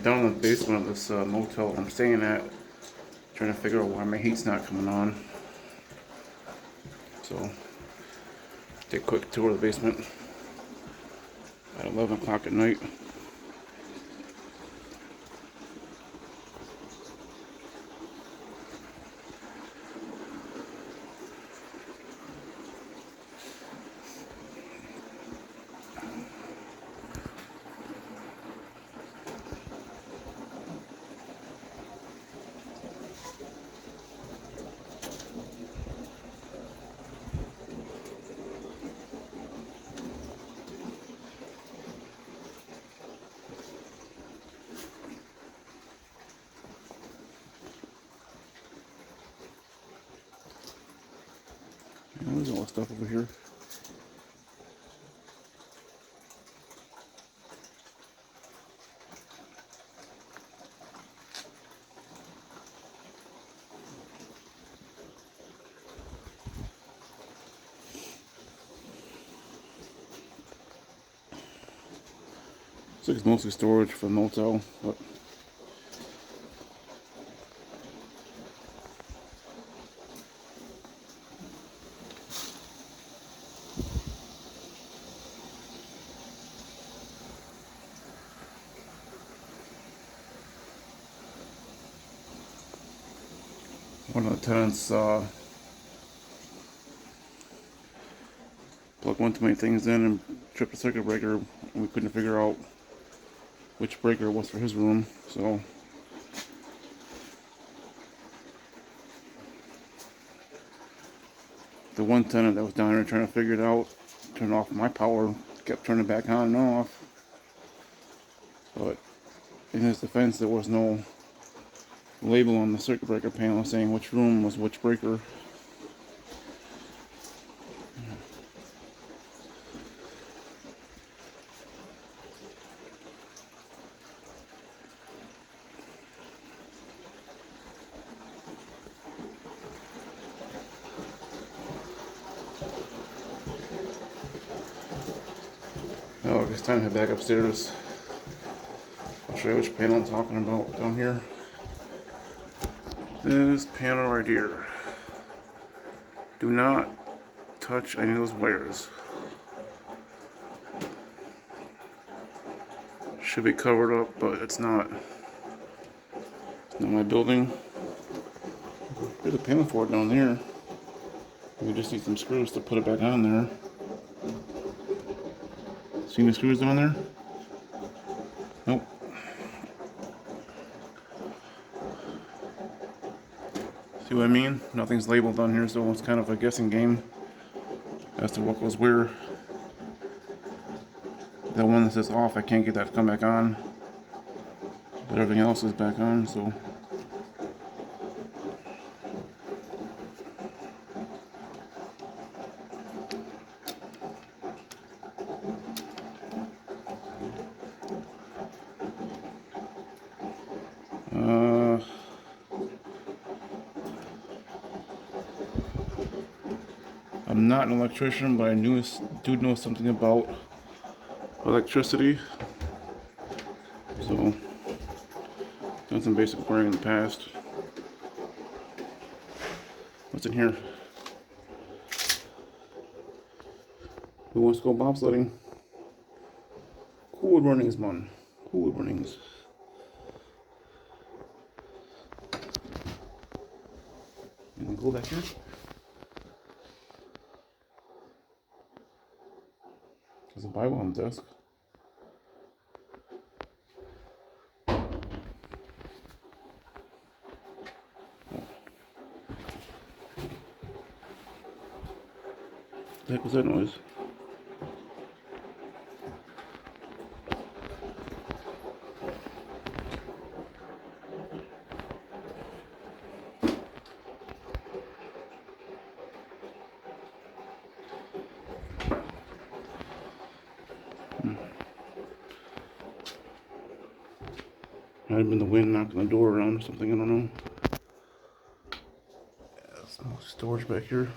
down in the basement of this motel I'm staying at, trying to figure out why my heat's not coming on. So, take a quick tour of the basement at 11 o'clock at night. There's all the stuff over here. Looks like it's mostly storage for the motel, but one of the tenants plugged one too many things in and tripped a circuit breaker, and we couldn't figure out which breaker was for his room, so the one tenant that was down there trying to figure it out, turned off my power, kept turning it back on and off, but in his defense there was no label on the circuit breaker panel saying which room was which breaker. Oh, it's time to head back upstairs. I'll show you which panel I'm talking about down here. This panel right here. Do not touch any of those wires. Should be covered up, but it's not. It's not my building. There's a panel for it down there. We just need some screws to put it back on there. See any screws down there? Nope. See what I mean? Nothing's labeled on here, so it's kind of a guessing game as to what goes where. That one that says off, I can't get that to come back on. But everything else is back on, so. I'm not an electrician, but I do know something about electricity. So, done some basic wiring in the past. What's in here? Who wants to go bobsledding? Cool runnings, man. Cool runnings. And then go back here. There's a Bible on the desk. What the heck was that noise? Might have been the wind knocking the door around or something, I don't know. Yeah, some more storage back here.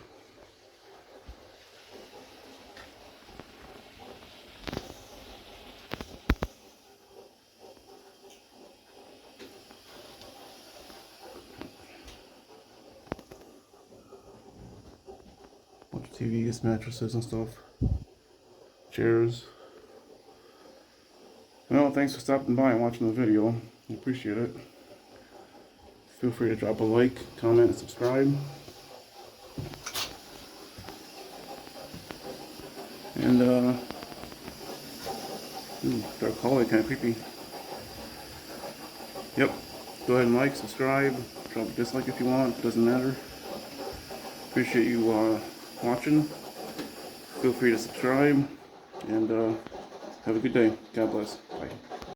TVs, mattresses and stuff. Chairs. Well, thanks for stopping by and watching the video. I appreciate it. Feel free to drop a like, comment, and subscribe. And, dark hallway, kind of creepy. Yep. Go ahead and like, subscribe, drop a dislike if you want, doesn't matter. Appreciate you watching. Feel free to subscribe, and have a good day. God bless.